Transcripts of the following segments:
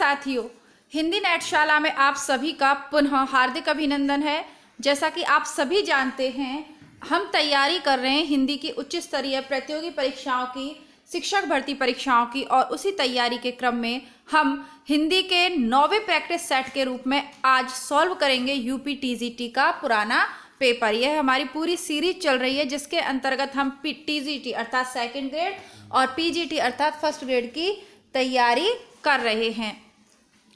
साथियों, हिंदी नेटशाला में आप सभी का पुनः हार्दिक अभिनंदन है। जैसा कि आप सभी जानते हैं, हम तैयारी कर रहे हैं हिंदी की उच्च स्तरीय प्रतियोगी परीक्षाओं की, शिक्षक भर्ती परीक्षाओं की, और उसी तैयारी के क्रम में हम हिंदी के 9वें प्रैक्टिस सेट के रूप में आज सॉल्व करेंगे यूपी टीजीटी का पुराना पेपर। यह हमारी पूरी सीरीज चल रही है जिसके अंतर्गत हम टीजीटी अर्थात सेकंड ग्रेड और पीजीटी अर्थात फर्स्ट ग्रेड की तैयारी कर रहे हैं।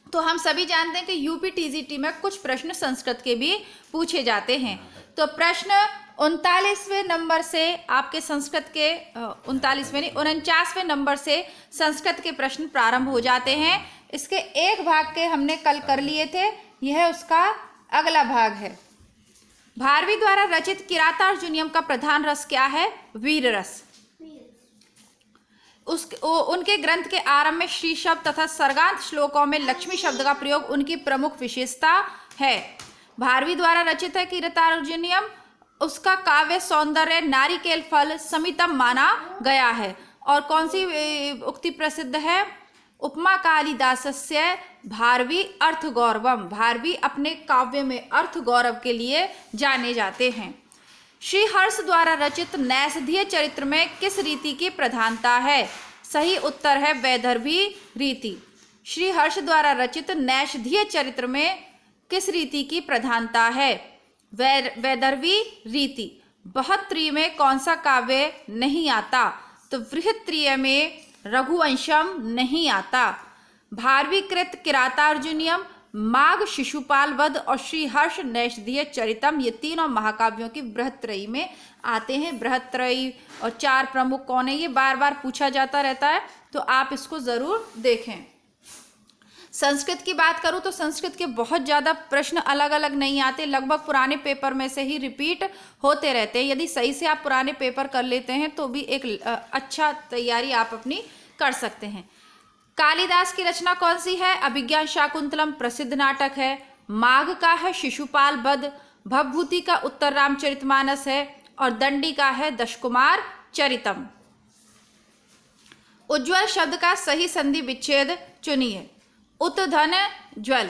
तो हम सभी जानते हैं कि यूपी टीजीटी में कुछ प्रश्न संस्कृत के भी पूछे जाते हैं। तो प्रश्न 39वें नंबर से आपके संस्कृत के 39वें नहीं 49वें नंबर से संस्कृत के प्रश्न प्रारंभ हो जाते हैं। इसके एक भाग के हमने कल कर लिए थे, यह उसका अगला भाग है। भारवी द्वारा रचित किरातार्जुनीयम का प्रधान रस क्या है? वीर रस। उनके ग्रंथ के आरंभ में श्री शब्द तथा सर्गांत श्लोकों में लक्ष्मी शब्द का प्रयोग उनकी प्रमुख विशेषता है। भारवी द्वारा रचित है किरातार्जुनीयम, उसका काव्य सौंदर्य नारिकेल फल समितम माना गया है। और कौन सी उक्ति प्रसिद्ध है? उपमा कालिदासस्य भारवी अर्थ गौरवम। भारवी अपने काव्य में अर्थ गौरव के लिए जाने जाते हैं। श्री हर्ष द्वारा रचित नैषधीय चरित्र में किस रीति की प्रधानता है? सही उत्तर है वैदर्भी रीति। श्री हर्ष द्वारा रचित नैषधीय चरित्र में किस रीति की प्रधानता है? वैदर्भी रीति। बृहत्त्रीय में कौन सा काव्य नहीं आता? तो बृहत्त्रीय में रघुवंशम नहीं आता। भारवीकृत किरातार्जुनीयम, माघ शिशुपाल वध और श्री हर्ष नैषधीय चरितम, ये तीनों महाकाव्यों की बृहत्त्रयी में आते हैं। बृहत्त्रयी और चार प्रमुख कौन है, ये बार बार पूछा जाता रहता है, तो आप इसको जरूर देखें। संस्कृत की बात करूं तो संस्कृत के बहुत ज़्यादा प्रश्न अलग अलग नहीं आते, लगभग पुराने पेपर में से ही रिपीट होते रहते हैं। यदि सही से आप पुराने पेपर कर लेते हैं तो भी एक अच्छा तैयारी आप अपनी कर सकते हैं। कालिदास की रचना कौन सी है? अभिज्ञान शाकुंतलम प्रसिद्ध नाटक है। माघ का है शिशुपाल वध, भवभूति का उत्तर रामचरितमानस है, और दंडी का है दशकुमार चरितम। उज्ज्वल शब्द का सही संधि विच्छेद चुनिए। उत धन ज्वल।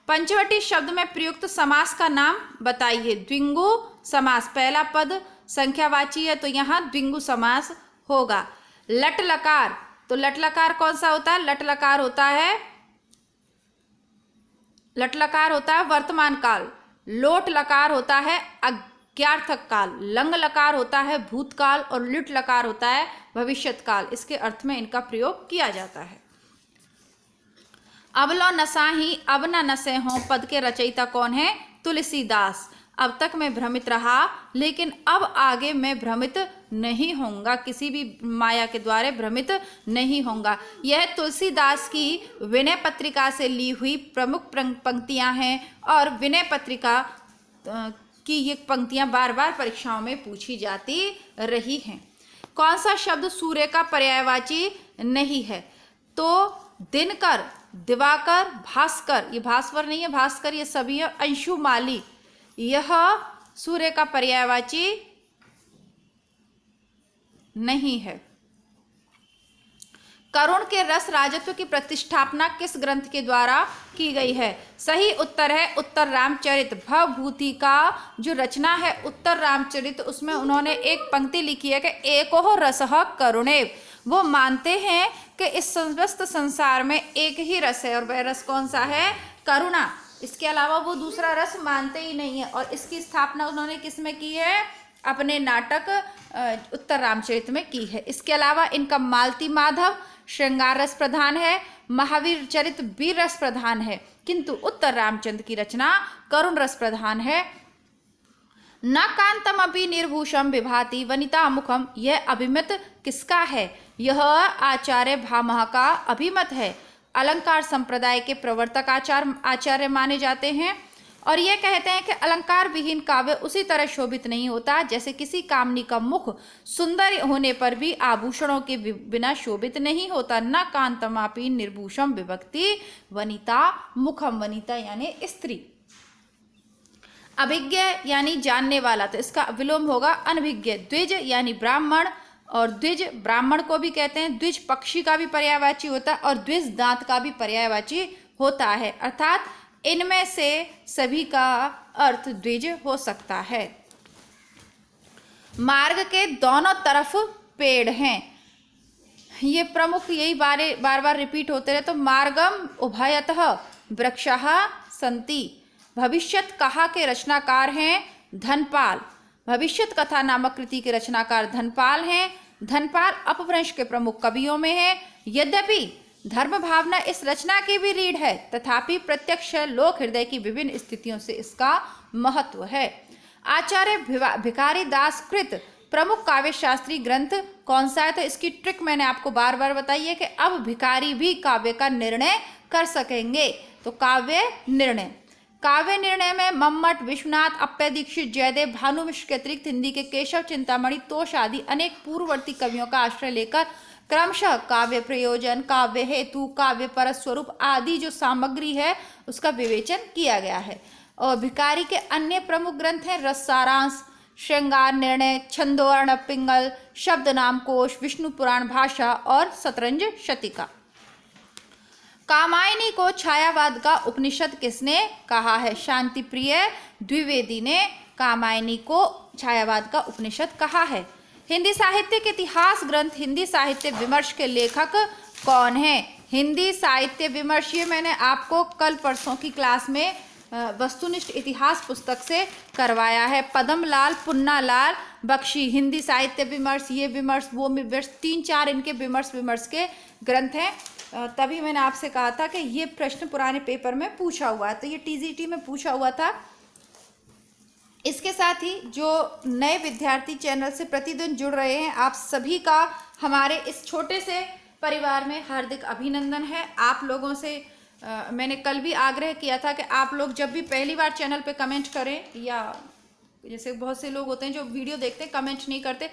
पंचवटी शब्द में प्रयुक्त समास का नाम बताइए। द्विंगु समास। पहला पद संख्यावाची है तो यहाँ द्विंगु समास होगा। लट लकार, तो लट लकार कौन सा होता है? लट लकार होता है वर्तमान काल। लोट लकार होता है अज्ञार्थक काल। लंग लकार होता है भूतकाल, और लुट लकार होता है भविष्यत काल। इसके अर्थ में इनका प्रयोग किया जाता है। अब लो नसाही अब न नसे हों पद के रचयिता कौन है? तुलसीदास। अब तक मैं भ्रमित रहा लेकिन अब आगे मैं भ्रमित नहीं होऊंगा, किसी भी माया के द्वारा भ्रमित नहीं होऊंगा। यह तुलसीदास की विनय पत्रिका से ली हुई प्रमुख पंक्तियां हैं, और विनय पत्रिका की ये पंक्तियां बार बार परीक्षाओं में पूछी जाती रही हैं। कौन सा शब्द सूर्य का पर्यायवाची नहीं है? तो दिनकर, दिवाकर, भास्कर, ये भास्वर नहीं है, भास्कर ये सभी है। अंशुमाली, यह सूर्य का पर्यायवाची नहीं है। करुण के रस राजत्व की प्रतिष्ठापना किस ग्रंथ के द्वारा की गई है? सही उत्तर है उत्तर रामचरित। भवभूति का जो रचना है उत्तर रामचरित, उसमें उन्होंने एक पंक्ति लिखी है कि एको रसः करुणेव। वो मानते हैं कि इस समस्त संसार में एक ही रस है, और वह रस कौन सा है? करुणा। इसके अलावा वो दूसरा रस मानते ही नहीं है, और इसकी स्थापना उन्होंने किस में की है? अपने नाटक उत्तर रामचरित में की है। इसके अलावा इनका मालती माधव श्रृंगार रस प्रधान है, महावीर चरित वीर रस प्रधान है, किंतु उत्तर रामचंद्र की रचना करुण रस प्रधान है। न कांतम अपि निर्भूषम विभाति वनिता मुखम, यह अभिमत किसका है? यह आचार्य भामह का अभिमत है। अलंकार संप्रदाय के प्रवर्तक आचार्य माने जाते हैं, और यह कहते हैं कि अलंकार विहीन काव्य उसी तरह शोभित नहीं होता जैसे किसी कामनी का मुख सुंदर होने पर भी आभूषणों के बिना शोभित नहीं होता। न कांतमापि निर्भूषम विभक्ति वनिता मुखम। वनिता यानी स्त्री। अभिज्ञ यानी जानने वाला, तो इसका विलोम होगा अनभिज्ञ। द्विज यानी ब्राह्मण, और द्विज ब्राह्मण को भी कहते हैं। द्विज पक्षी का भी पर्यायवाची होता है और द्विज दांत का भी पर्यायवाची होता है, अर्थात इनमें से सभी का अर्थ द्विज हो सकता है। मार्ग के दोनों तरफ पेड़ हैं, ये प्रमुख यही बार बार रिपीट होते रहे। तो मार्गम उभयतः वृक्षः सन्ति। भविष्यत कहा के रचनाकार हैं धनपाल। भविष्यत कथा नामक कृति के रचनाकार धनपाल हैं। धनपाल अपभ्रंश के प्रमुख कवियों में है। यद्यपि धर्म भावना इस रचना की भी रीढ़ है, तथापि प्रत्यक्ष लोक हृदय की विभिन्न स्थितियों से इसका महत्व है। आचार्य भिखारी दास कृत प्रमुख काव्य शास्त्री ग्रंथ कौन सा है? तो इसकी ट्रिक मैंने आपको बार बार बताई है कि अब भिखारी भी काव्य का निर्णय कर सकेंगे। तो काव्य निर्णय में मम्मट, विश्वनाथ, अप्पय दीक्षित, जयदेव, भानु मिश्र के अतिरिक्त हिंदी के केशव चिंतामणि, तोष आदि अनेक पूर्ववर्ती कवियों का आश्रय लेकर क्रमशः काव्य प्रयोजन, काव्य हेतु, काव्य परस्वरूप आदि जो सामग्री है उसका विवेचन किया गया है। और भिखारी के अन्य प्रमुख ग्रंथ हैं रस सारांश, श्रृंगार निर्णय, छंदोर्ण पिंगल, शब्द नाम कोश, विष्णु पुराण भाषा और शतरंज शतिका। कामायनी को छायावाद का उपनिषद किसने कहा है? शांति प्रिय द्विवेदी ने कामायनी को छायावाद का उपनिषद कहा है। हिंदी साहित्य के इतिहास ग्रंथ हिंदी साहित्य विमर्श के लेखक कौन है? हिंदी साहित्य विमर्श, ये मैंने आपको कल परसों की क्लास में वस्तुनिष्ठ इतिहास पुस्तक से करवाया है। पद्मलाल पुन्नालाल बख्शी, हिंदी साहित्य विमर्श, ये विमर्श वो विमर्श, 3-4 इनके विमर्श के ग्रंथ हैं। तभी मैंने आपसे कहा था कि ये प्रश्न पुराने पेपर में पूछा हुआ है, तो ये टीजीटी में पूछा हुआ था। इसके साथ ही जो नए विद्यार्थी चैनल से प्रतिदिन जुड़ रहे हैं, आप सभी का हमारे इस छोटे से परिवार में हार्दिक अभिनंदन है। आप लोगों से मैंने कल भी आग्रह किया था कि आप लोग जब भी पहली बार चैनल पे कमेंट करें, या जैसे बहुत से लोग होते हैं जो वीडियो देखते हैं कमेंट नहीं करते,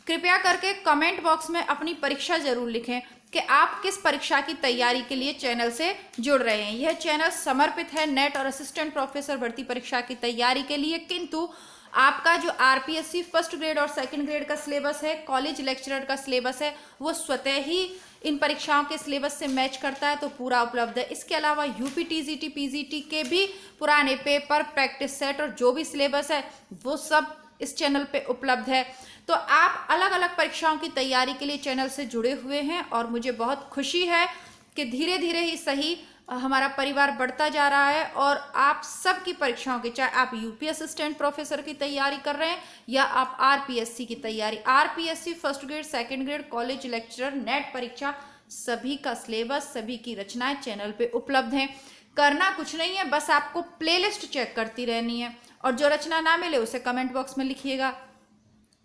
कृपया करके कमेंट बॉक्स में अपनी परीक्षा जरूर लिखें कि आप किस परीक्षा की तैयारी के लिए चैनल से जुड़ रहे हैं। यह चैनल समर्पित है नेट और असिस्टेंट प्रोफेसर भर्ती परीक्षा की तैयारी के लिए, किंतु आपका जो आरपीएससी फर्स्ट ग्रेड और सेकंड ग्रेड का सिलेबस है, कॉलेज लेक्चरर का सिलेबस है, वो स्वतः ही इन परीक्षाओं के सिलेबस से मैच करता है, तो पूरा उपलब्ध है। इसके अलावा यूपी टीजीटी पीजीटी के भी पुराने पेपर, प्रैक्टिस सेट और जो भी सिलेबस है वो सब इस चैनल पे उपलब्ध है। तो आप अलग अलग परीक्षाओं की तैयारी के लिए चैनल से जुड़े हुए हैं और मुझे बहुत खुशी है कि धीरे धीरे ही सही हमारा परिवार बढ़ता जा रहा है। और आप सबकी परीक्षाओं की, चाहे आप यूपी असिस्टेंट प्रोफेसर की तैयारी कर रहे हैं या आप आरपीएससी की तैयारी, RPSC first grade, second grade, college lecturer, net परीक्षा, सभी का सिलेबस, सभी की रचनाएं चैनल पे उपलब्ध हैं। करना कुछ नहीं है, बस आपको प्लेलिस्ट चेक करती रहनी है और जो रचना ना मिले उसे कमेंट बॉक्स में लिखिएगा।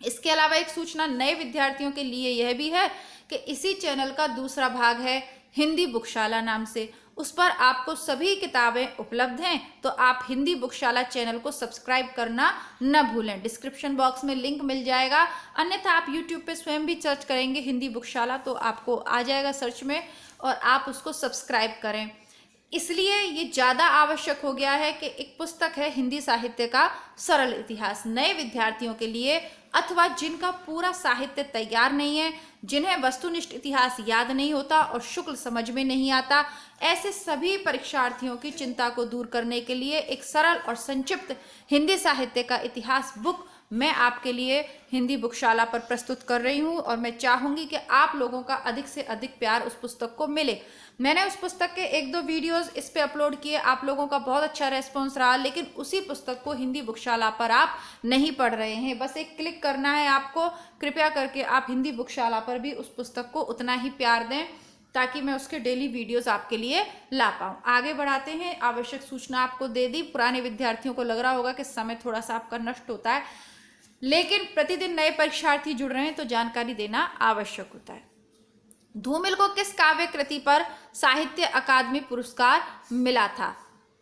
इसके अलावा एक सूचना नए विद्यार्थियों के लिए यह भी है कि इसी चैनल का दूसरा भाग है हिंदी बुकशाला नाम से, उस पर आपको सभी किताबें उपलब्ध हैं। तो आप हिंदी बुकशाला चैनल को सब्सक्राइब करना न भूलें, डिस्क्रिप्शन बॉक्स में लिंक मिल जाएगा। अन्यथा आप यूट्यूब पे स्वयं भी सर्च करेंगे हिंदी बुकशाला तो आपको आ जाएगा सर्च में, और आप उसको सब्सक्राइब करें। इसलिए ये ज़्यादा आवश्यक हो गया है कि एक पुस्तक है हिंदी साहित्य का सरल इतिहास, नए विद्यार्थियों के लिए, अथवा जिनका पूरा साहित्य तैयार नहीं है, जिन्हें वस्तुनिष्ठ इतिहास याद नहीं होता और शुक्ल समझ में नहीं आता, ऐसे सभी परीक्षार्थियों की चिंता को दूर करने के लिए एक सरल और संक्षिप्त हिंदी साहित्य का इतिहास बुक मैं आपके लिए हिंदी बुकशाला पर प्रस्तुत कर रही हूं और मैं चाहूँगी कि आप लोगों का अधिक से अधिक प्यार उस पुस्तक को मिले। मैंने उस पुस्तक के 1-2 वीडियोस इस पे अपलोड किए, आप लोगों का बहुत अच्छा रेस्पॉन्स रहा, लेकिन उसी पुस्तक को हिंदी बुकशाला पर आप नहीं पढ़ रहे हैं। बस एक क्लिक करना है आपको। कृपया करके आप हिंदी बुकशाला पर भी उस पुस्तक को उतना ही प्यार दें ताकि मैं उसके डेली वीडियोस आपके लिए ला पाऊँ। आगे बढ़ाते हैं। आवश्यक सूचना आपको दे दी। पुराने विद्यार्थियों को लग रहा होगा कि समय थोड़ा सा आपका नष्ट होता है, लेकिन प्रतिदिन नए परीक्षार्थी जुड़ रहे हैं तो जानकारी देना आवश्यक होता है। धूमिल को किस काव्य कृति पर साहित्य अकादमी पुरस्कार मिला था?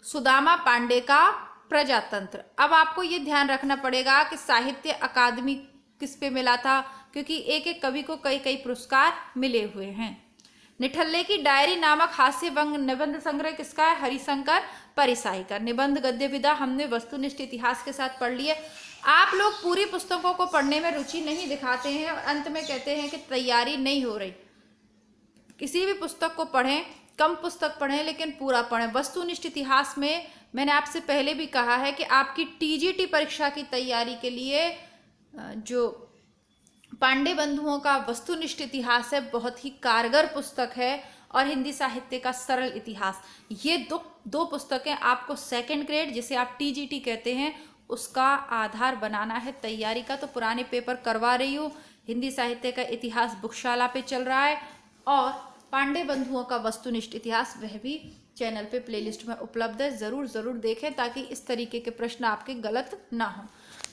सुदामा पांडे का प्रजातंत्र। अब आपको ये ध्यान रखना पड़ेगा कि साहित्य अकादमी किस पे मिला था, क्योंकि एक एक कवि को कई कई पुरस्कार मिले हुए हैं। निठल्ले की डायरी नामक हास्य व्यंग निबंध संग्रह किसका है? हरिशंकर परिसाई का। निबंध गद्य विधा हमने वस्तुनिष्ठ इतिहास के साथ पढ़ लिए। आप लोग पूरी पुस्तकों को पढ़ने में रुचि नहीं दिखाते हैं और अंत में कहते हैं कि तैयारी नहीं हो रही। किसी भी पुस्तक को पढ़ें, कम पुस्तक पढ़ें लेकिन पूरा पढ़ें। वस्तुनिष्ठ इतिहास में मैंने आपसे पहले भी कहा है कि आपकी टीजीटी परीक्षा की तैयारी के लिए जो पांडे बंधुओं का वस्तुनिष्ठ इतिहास है बहुत ही कारगर पुस्तक है, और हिंदी साहित्य का सरल इतिहास, ये दो पुस्तकें आपको सेकंड ग्रेड जिसे आप टीजीटी कहते हैं उसका आधार बनाना है तैयारी का। तो पुराने पेपर करवा रही हूँ, हिंदी साहित्य का इतिहास बुकशाला पे चल रहा है, और पांडे बंधुओं का वस्तुनिष्ठ इतिहास वह भी चैनल पे प्लेलिस्ट में उपलब्ध है। ज़रूर देखें ताकि इस तरीके के प्रश्न आपके गलत ना हो।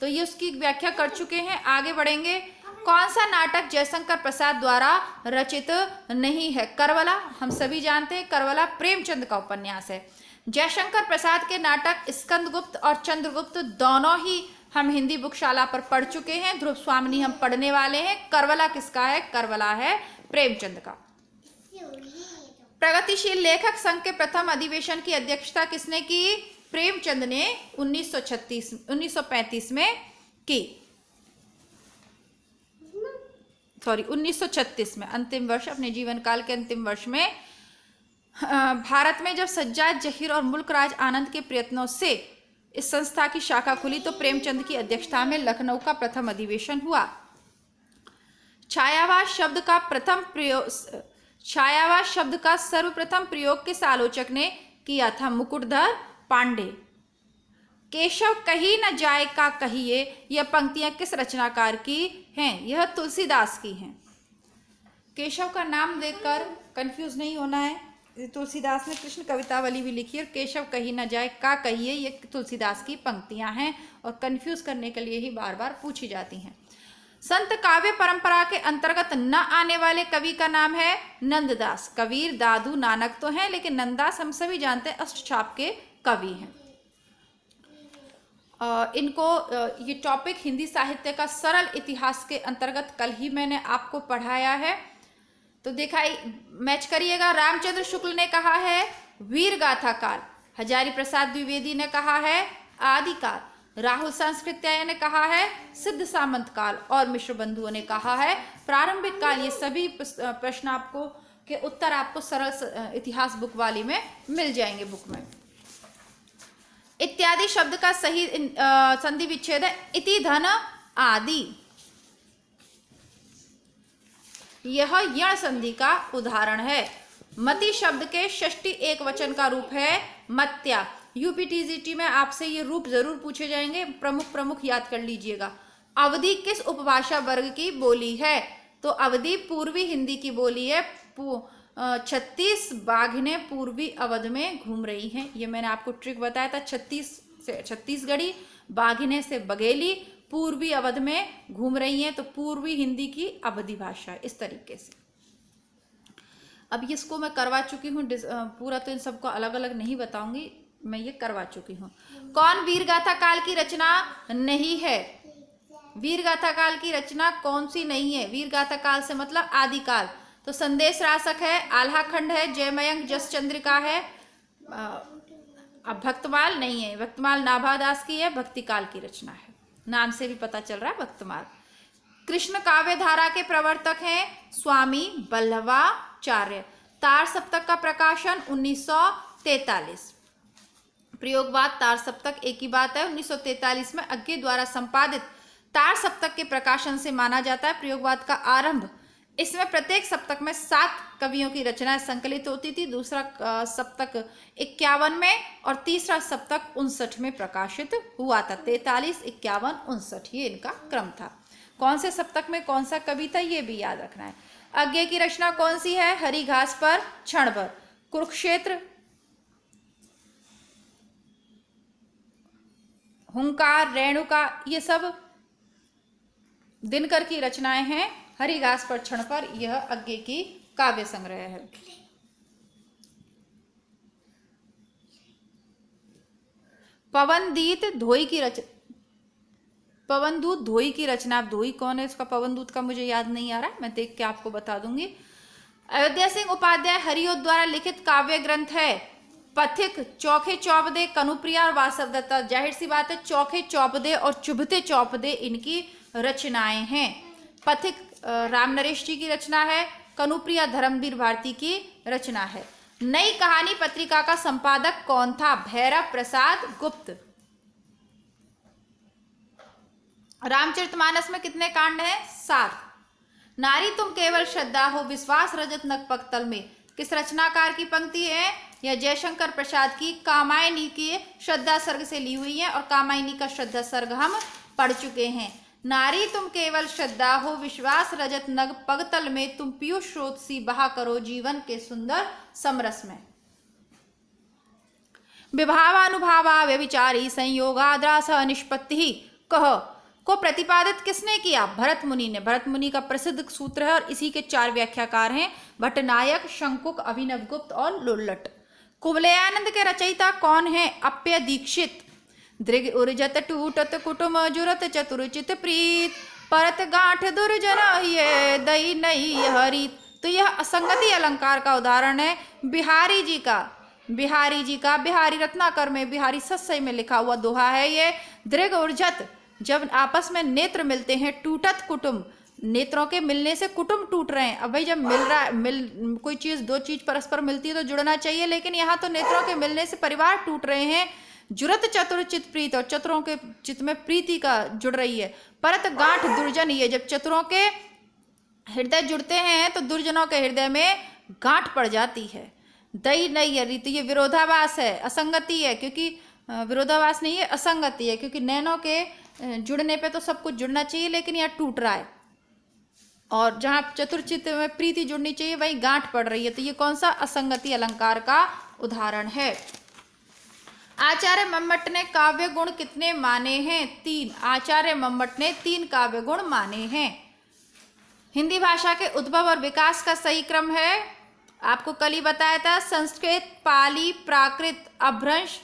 तो ये उसकी व्याख्या कर चुके हैं, आगे बढ़ेंगे। कौन सा नाटक जयशंकर प्रसाद द्वारा रचित नहीं है? करबला, हम सभी जानते हैं करबला प्रेमचंद का उपन्यास है। जयशंकर प्रसाद के नाटक स्कंदगुप्त और चंद्रगुप्त दोनों ही हम हिंदी बुकशाला पर पढ़ चुके हैं। ध्रुव स्वामिनी हम पढ़ने वाले हैं। करबला किसका है? करबला है प्रेमचंद का। प्रगतिशील लेखक संघ के प्रथम अधिवेशन की अध्यक्षता किसने की? प्रेमचंद ने 1935 में की, 1936 में, अंतिम वर्ष, अपने जीवन काल के अंतिम वर्ष में। भारत में जब सज्जाद जहीर और मुल्कराज आनंद के प्रयत्नों से इस संस्था की शाखा खुली तो प्रेमचंद की अध्यक्षता में लखनऊ का प्रथम अधिवेशन हुआ। छायावाद शब्द का सर्वप्रथम प्रयोग किस आलोचक ने किया था? मुकुटधर पांडे। केशव कहीं न जाए का कहिए, यह पंक्तियां किस रचनाकार की हैं? यह तुलसीदास की हैं। केशव का नाम देखकर कंफ्यूज नहीं होना है। तुलसीदास ने कृष्ण कवितावली भी लिखी है, और केशव कहीं न जाए का कहिए ये तुलसीदास की पंक्तियां हैं, और कंफ्यूज करने के लिए ही बार बार पूछी जाती हैं। संत काव्य परंपरा के अंतर्गत न आने वाले कवि का नाम है नंददास। कबीर, दादू, नानक तो हैं, लेकिन नंददास हम सभी जानते हैं अष्टछाप के कवि हैं। इनको ये टॉपिक हिंदी साहित्य का सरल इतिहास के अंतर्गत कल ही मैंने आपको पढ़ाया है, तो दिखाई मैच करिएगा। रामचंद्र शुक्ल ने कहा है वीर गाथा काल, हजारी प्रसाद द्विवेदी ने कहा है आदिकाल, राहुल संस्कृत्याय ने कहा है सिद्ध सामंत काल, और मिश्र बंधुओं ने कहा है प्रारंभिक काल। ये सभी प्रश्न आपको के उत्तर आपको सरल इतिहास बुक वाली में मिल जाएंगे, बुक में। इत्यादि शब्द का सही संधि विच्छेद है इति धन आदि। यह यण संधि का उदाहरण है। मति शब्द के षष्ठी एक वचन का रूप है मत्या। यूपीटीजीटी में आपसे ये रूप जरूर पूछे जाएंगे, प्रमुख याद कर लीजिएगा। अवधि किस उपभाषा वर्ग की बोली है? तो अवधि पूर्वी हिंदी की बोली है। 36 बाघिनें पूर्वी अवध में घूम रही हैं। ये मैंने आपको ट्रिक बताया था, 36 से छत्तीसगढ़ी, बाघिनें से बघेली, पूर्वी अवध में घूम रही हैं, तो पूर्वी हिंदी की अवधि भाषा है। इस तरीके से अब इसको मैं करवा चुकी हूँ, पूरा तो इन सबको अलग अलग नहीं बताऊंगी, मैं ये करवा चुकी हूँ। कौन वीरगाथा काल की रचना नहीं है? वीरगाथा काल की रचना कौन सी नहीं है? वीरगाथा काल से मतलब आदिकाल। तो संदेश रासक है, आल्हा खंड है, जयमयंक जस चंद्रिका है, अब भक्तमाल नहीं है, भक्तमाल नाभादास की है, भक्ति काल की रचना है। नाम से भी पता चल रहा है भक्तमाल। कृष्ण काव्य धारा के प्रवर्तक हैं स्वामी बल्लभाचार्य। तार सप्तक का प्रकाशन 1943। प्रयोगवाद तार सप्तक एक ही बात है। 1943 में अज्ञे द्वारा संपादित तार सप्तक के प्रकाशन से माना जाता है प्रयोगवाद का आरंभ। इसमें प्रत्येक सप्तक में 7 कवियों की रचनाएं संकलित होती थी। दूसरा सप्तक 51 में और तीसरा सप्तक 59 में प्रकाशित हुआ था। 43, 51, 59 ये इनका क्रम था। कौन से सप्तक में कौन सा कवि था ये भी याद रखना है। अज्ञे की रचना कौन सी है? हरी घास पर क्षण भर, कुरुक्षेत्र, हुंकार, रेणुका, ये सब दिनकर की रचनाएं हैं। हरी घास पर क्षण पर यह अज्ञे की काव्य संग्रह है। पवनदीत धोई की रचना, पवनदूत धोई की रचना। अब धोई कौन है? इसका पवनदूत का मुझे याद नहीं आ रहा, मैं देख के आपको बता दूंगी। अयोध्या सिंह उपाध्याय हरिओत द्वारा लिखित काव्य ग्रंथ है पथिक, चौखे चौपदे, कनुप्रिया और वासवदत्ता। जाहिर सी बात है चौखे चौपदे और चुभते चौपदे इनकी रचनाएं हैं। पथिक राम नरेश जी की रचना है, कनुप्रिया धर्मवीर भारती की रचना है। नई कहानी पत्रिका का संपादक कौन था? भैरव प्रसाद गुप्त। रामचरितमानस में कितने कांड हैं? 7। नारी तुम केवल श्रद्धा हो, विश्वास रजत नग पक्तल में, किस रचनाकार की पंक्ति है? यह जयशंकर प्रसाद की कामायनी की श्रद्धा सर्ग से ली हुई है और कामायनी का श्रद्धा सर्ग हम पढ़ चुके हैं। नारी तुम केवल श्रद्धा हो, विश्वास रजत नग पगतल में, तुम पीयूष स्रोत सी बहा करो जीवन के सुंदर समरस में। विभावानुभावा व्यभिचारी संयोगाद्रास निष्पत्ति कह को प्रतिपादित किसने किया? भरत मुनि ने। भरत मुनि का प्रसिद्ध सूत्र है और इसी के 4 व्याख्याकार हैं, भट्टनायक, शंकुक, अभिनवगुप्त और लोल्लट। कुवलयानंद के रचयिता कौन है? अप्य दीक्षित। दृग उर्जत टूटत कुटुम जुरत चतुरचित प्रीत, परत गांठ दुर्जन ये दई नई हरित। तो यह असंगति अलंकार का उदाहरण है। बिहारी जी का बिहारी रत्नाकर में, बिहारी सत्सई में लिखा हुआ दोहा है ये। दृग उर्जत, जब आपस में नेत्र मिलते हैं, टूटत कुटुम, नेत्रों के मिलने से कुटुंब टूट रहे हैं। अब भाई जब कोई चीज, 2 चीज परस्पर मिलती है तो जुड़ना चाहिए, लेकिन यहाँ तो नेत्रों के मिलने से परिवार टूट रहे हैं। जुरत चतुर चित प्रीत, और चतुरों के चित्त में प्रीति का जुड़ रही है। परत गांठ दुर्जन, ये जब चतुरों के हृदय जुड़ते हैं तो दुर्जनों के हृदय में गांठ पड़ जाती है। दई नई हरी, तो ये विरोधाभास है, असंगति है, क्योंकि विरोधाभास नहीं है, असंगति है, क्योंकि नैनों के जुड़ने पे तो सब कुछ जुड़ना चाहिए, लेकिन यहाँ टूट रहा है। और जहाँ चतुर्चित्त में प्रीति जुड़नी चाहिए वहीं गांठ पड़ रही है। तो ये कौन सा? असंगति अलंकार का उदाहरण है। आचार्य मम्मट ने काव्य गुण कितने माने हैं? 3। आचार्य मम्मट ने 3 काव्य गुण माने हैं। हिंदी भाषा के उद्भव और विकास का सही क्रम है, आपको कल ही बताया था, संस्कृत, पाली, प्राकृत, अपभ्रंश,